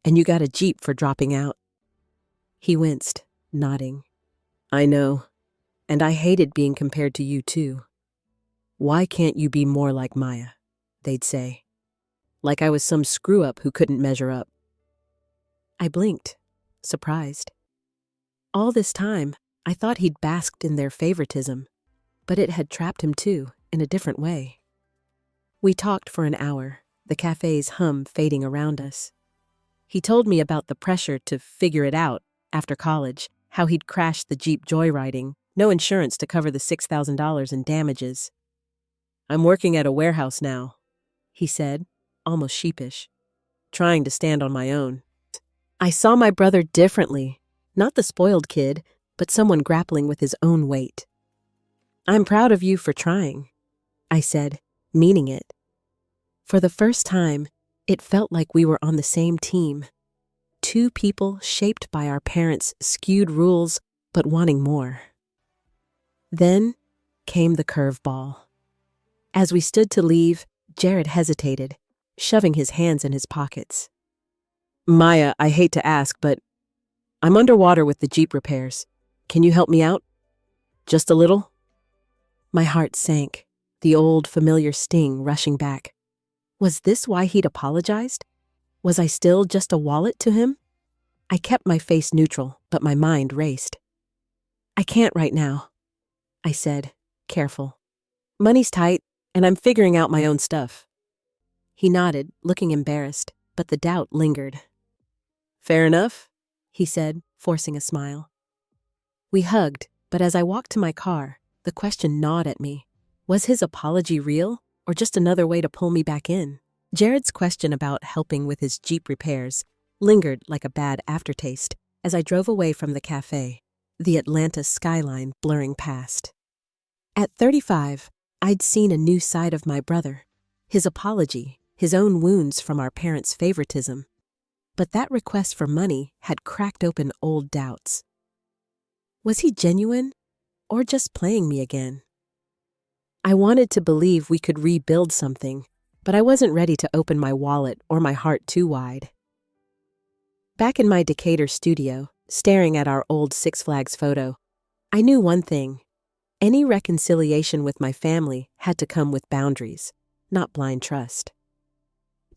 and you got a Jeep for dropping out." He winced, nodding. "I know, and I hated being compared to you too. Why can't you be more like Maya?" they'd say. Like I was some screw-up who couldn't measure up. I blinked, surprised. All this time, I thought he'd basked in their favoritism, but it had trapped him too, in a different way. We talked for an hour, the cafe's hum fading around us. He told me about the pressure to figure it out after college, how he'd crashed the Jeep joyriding, no insurance to cover the $6,000 in damages. "I'm working at a warehouse now," he said, almost sheepish, "trying to stand on my own." I saw my brother differently, not the spoiled kid, but someone grappling with his own weight. "I'm proud of you for trying," I said, meaning it. For the first time, it felt like we were on the same team. Two people shaped by our parents' skewed rules, but wanting more. Then came the curveball. As we stood to leave, Jared hesitated, shoving his hands in his pockets. "Maya, I hate to ask, but I'm underwater with the Jeep repairs. Can you help me out? Just a little?" My heart sank, the old familiar sting rushing back. Was this why he'd apologized? Was I still just a wallet to him? I kept my face neutral, but my mind raced. "I can't right now," I said, careful. "Money's tight, and I'm figuring out my own stuff." He nodded, looking embarrassed, but the doubt lingered. "Fair enough," he said, forcing a smile. We hugged, but as I walked to my car, the question gnawed at me. Was his apology real, or just another way to pull me back in? Jared's question about helping with his Jeep repairs lingered like a bad aftertaste as I drove away from the cafe, the Atlanta skyline blurring past. At 35, I'd seen a new side of my brother, his apology, his own wounds from our parents' favoritism. But that request for money had cracked open old doubts. Was he genuine, or just playing me again? I wanted to believe we could rebuild something, but I wasn't ready to open my wallet or my heart too wide. Back in my Decatur studio, staring at our old Six Flags photo, I knew one thing. Any reconciliation with my family had to come with boundaries, not blind trust.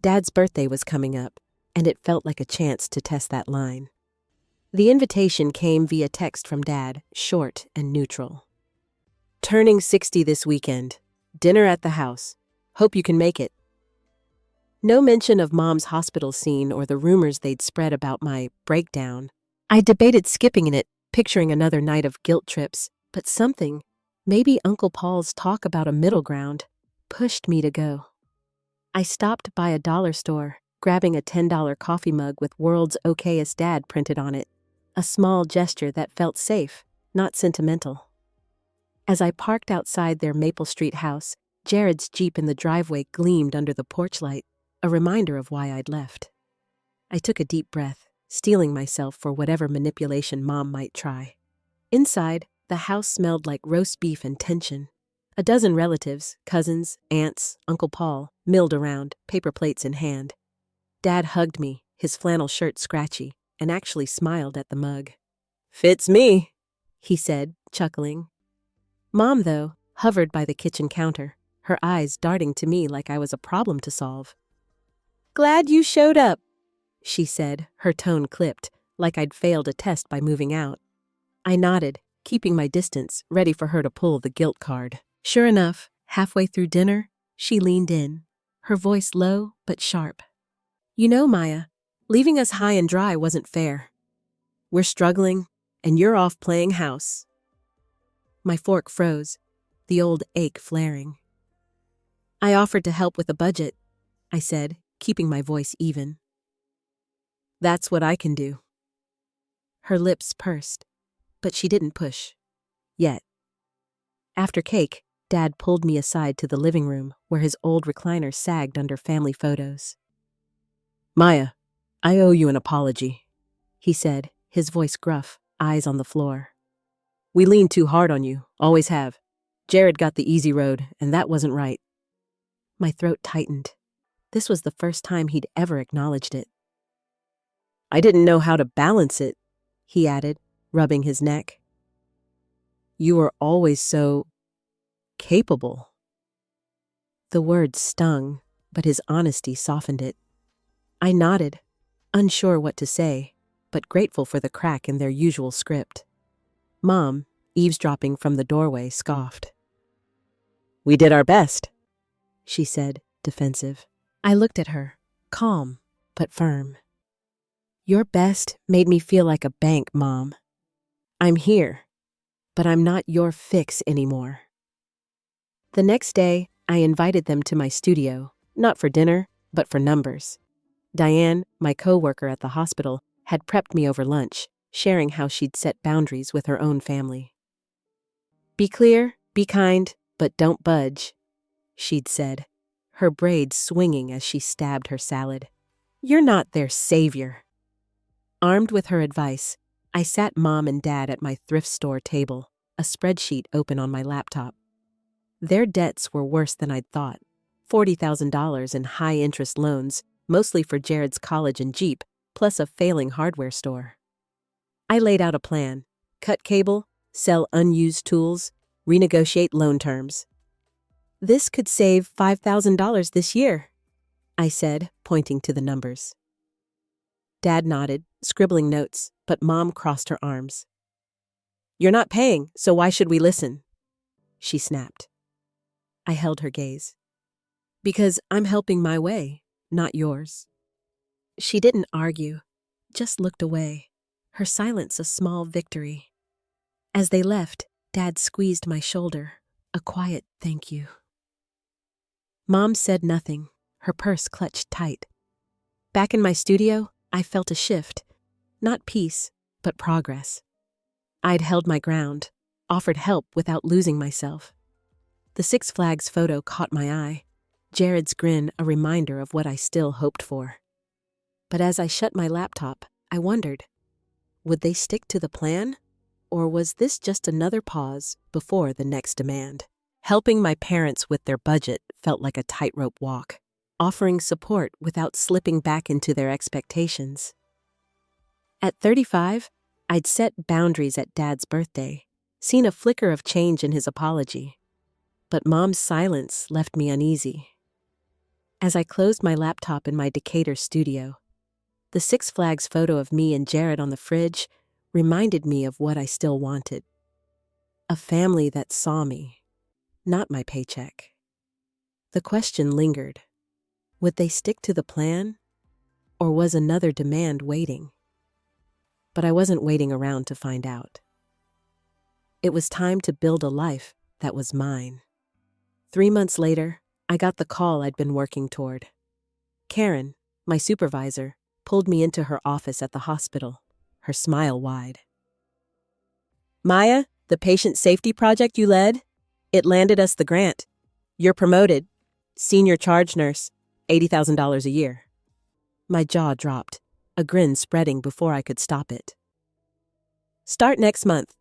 Dad's birthday was coming up, and it felt like a chance to test that line. The invitation came via text from Dad, short and neutral. "Turning 60 this weekend. Dinner at the house. Hope you can make it." No mention of Mom's hospital scene or the rumors they'd spread about my breakdown. I debated skipping it, picturing another night of guilt trips, but something, maybe Uncle Paul's talk about a middle ground, pushed me to go. I stopped by a dollar store, grabbing a $10 coffee mug with "World's Okayest Dad" printed on it, a small gesture that felt safe, not sentimental. As I parked outside their Maple Street house, Jared's Jeep in the driveway gleamed under the porch light, a reminder of why I'd left. I took a deep breath, steeling myself for whatever manipulation Mom might try. Inside, the house smelled like roast beef and tension. A dozen relatives, cousins, aunts, Uncle Paul, milled around, paper plates in hand. Dad hugged me, his flannel shirt scratchy, and actually smiled at the mug. "Fits me," he said, chuckling. Mom, though, hovered by the kitchen counter, her eyes darting to me like I was a problem to solve. "Glad you showed up," she said, her tone clipped, like I'd failed a test by moving out. I nodded, keeping my distance, ready for her to pull the guilt card. Sure enough, halfway through dinner, she leaned in, her voice low but sharp. "You know, Maya, leaving us high and dry wasn't fair. We're struggling, and you're off playing house." My fork froze, the old ache flaring. "I offered to help with the budget," I said, keeping my voice even. That's what I can do. Her lips pursed, but she didn't push. Yet. After cake, Dad pulled me aside to the living room where his old recliner sagged under family photos. Maya, I owe you an apology, he said, his voice gruff, eyes on the floor. We leaned too hard on you, always have. Jared got the easy road, and that wasn't right. My throat tightened. This was the first time he'd ever acknowledged it. I didn't know how to balance it, he added, rubbing his neck. You were always so capable. The words stung, but his honesty softened it. I nodded, unsure what to say, but grateful for the crack in their usual script. Mom, eavesdropping from the doorway, scoffed. We did our best, she said, defensive. I looked at her, calm but firm. Your best made me feel like a bank, Mom. I'm here, but I'm not your fix anymore. The next day, I invited them to my studio, not for dinner, but for numbers. Diane, my co-worker at the hospital, had prepped me over lunch, sharing how she'd set boundaries with her own family. Be clear, be kind, but don't budge, she'd said, her braids swinging as she stabbed her salad. You're not their savior. Armed with her advice, I sat Mom and Dad at my thrift store table, a spreadsheet open on my laptop. Their debts were worse than I'd thought. $40,000 in high-interest loans, mostly for Jared's college and Jeep, plus a failing hardware store. I laid out a plan. Cut cable, sell unused tools, renegotiate loan terms. This could save $5,000 this year, I said, pointing to the numbers. Dad nodded, scribbling notes, but Mom crossed her arms. You're not paying, so why should we listen? She snapped. I held her gaze. Because I'm helping my way, not yours. She didn't argue, just looked away, her silence a small victory. As they left, Dad squeezed my shoulder, a quiet thank you. Mom said nothing, her purse clutched tight. Back in my studio, I felt a shift, not peace, but progress. I'd held my ground, offered help without losing myself. The Six Flags photo caught my eye, Jared's grin a reminder of what I still hoped for. But as I shut my laptop, I wondered, would they stick to the plan? Or was this just another pause before the next demand? Helping my parents with their budget felt like a tightrope walk, offering support without slipping back into their expectations. At 35, I'd set boundaries at Dad's birthday, seen a flicker of change in his apology. But Mom's silence left me uneasy. As I closed my laptop in my Decatur studio, the Six Flags photo of me and Jared on the fridge reminded me of what I still wanted. A family that saw me, not my paycheck. The question lingered. Would they stick to the plan? Or was another demand waiting? But I wasn't waiting around to find out. It was time to build a life that was mine. 3 months later, I got the call I'd been working toward. Karen, my supervisor, pulled me into her office at the hospital, her smile wide. Maya, the patient safety project you led, it landed us the grant. You're promoted. Senior charge nurse, $80,000 a year. My jaw dropped, a grin spreading before I could stop it. Start next month,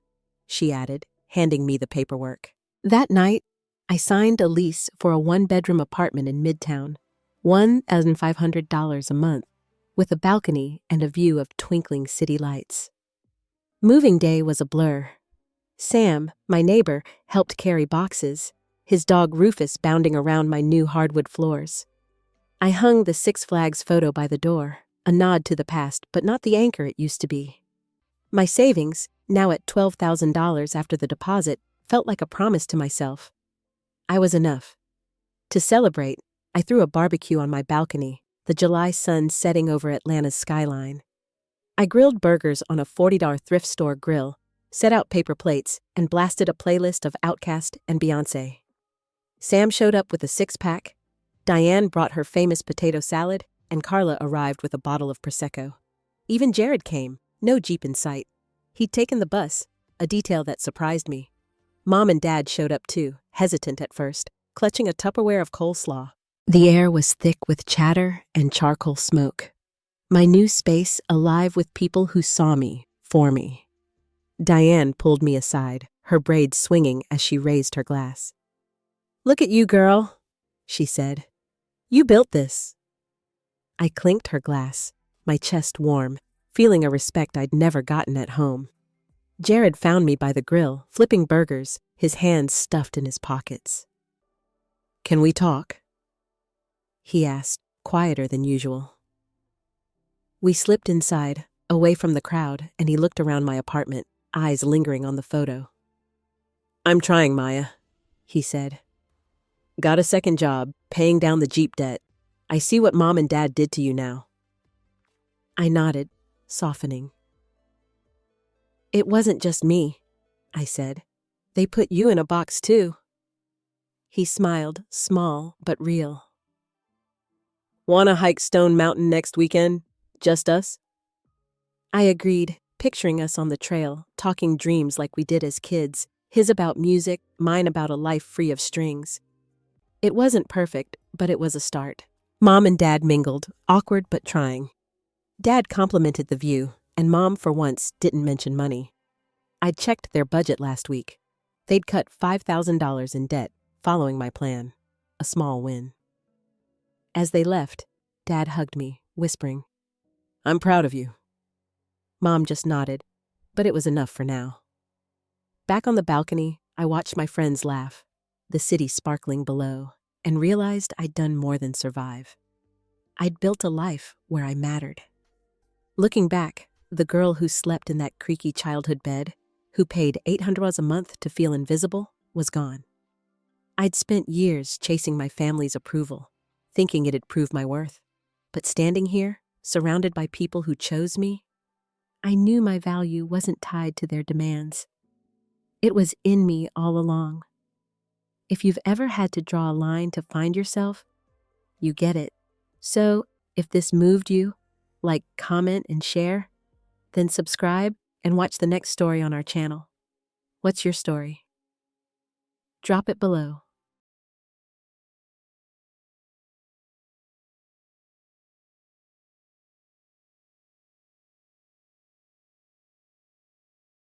she added, handing me the paperwork. That night, I signed a lease for a 1-bedroom apartment in Midtown, $1,500 a month, with a balcony and a view of twinkling city lights. Moving day was a blur. Sam, my neighbor, helped carry boxes, his dog Rufus bounding around my new hardwood floors. I hung the Six Flags photo by the door, a nod to the past, but not the anchor it used to be. My savings, now at $12,000 after the deposit, felt like a promise to myself. I was enough. To celebrate, I threw a barbecue on my balcony, the July sun setting over Atlanta's skyline. I grilled burgers on a $40 thrift store grill, set out paper plates, and blasted a playlist of Outkast and Beyoncé. Sam showed up with a 6-pack, Diane brought her famous potato salad, and Carla arrived with a bottle of Prosecco. Even Jared came, no Jeep in sight. He'd taken the bus, a detail that surprised me. Mom and Dad showed up too, hesitant at first, clutching a Tupperware of coleslaw. The air was thick with chatter and charcoal smoke. My new space alive with people who saw me, for me. Diane pulled me aside, her braids swinging as she raised her glass. "Look at you, girl," she said. "You built this." I clinked her glass, my chest warm, feeling a respect I'd never gotten at home. Jared found me by the grill, flipping burgers, his hands stuffed in his pockets. "Can we talk?" he asked, quieter than usual. We slipped inside, away from the crowd, and he looked around my apartment, eyes lingering on the photo. "I'm trying, Maya," he said. "Got a second job, paying down the Jeep debt. I see what Mom and Dad did to you now." I nodded, softening. "It wasn't just me," I said. "They put you in a box too." He smiled, small but real. "Wanna hike Stone Mountain next weekend? Just us?" I agreed, picturing us on the trail, talking dreams like we did as kids, his about music, mine about a life free of strings. It wasn't perfect, but it was a start. Mom and Dad mingled, awkward but trying. Dad complimented the view, and Mom, for once, didn't mention money. I'd checked their budget last week. They'd cut $5,000 in debt, following my plan. A small win. As they left, Dad hugged me, whispering, "I'm proud of you." Mom just nodded, but it was enough for now. Back on the balcony, I watched my friends laugh, the city sparkling below, and realized I'd done more than survive. I'd built a life where I mattered. Looking back, the girl who slept in that creaky childhood bed, who paid $800 a month to feel invisible, was gone. I'd spent years chasing my family's approval, thinking it'd prove my worth. But standing here, surrounded by people who chose me, I knew my value wasn't tied to their demands. It was in me all along. If you've ever had to draw a line to find yourself, you get it. So, if this moved you, like, comment, and share, then subscribe and watch the next story on our channel. What's your story? Drop it below.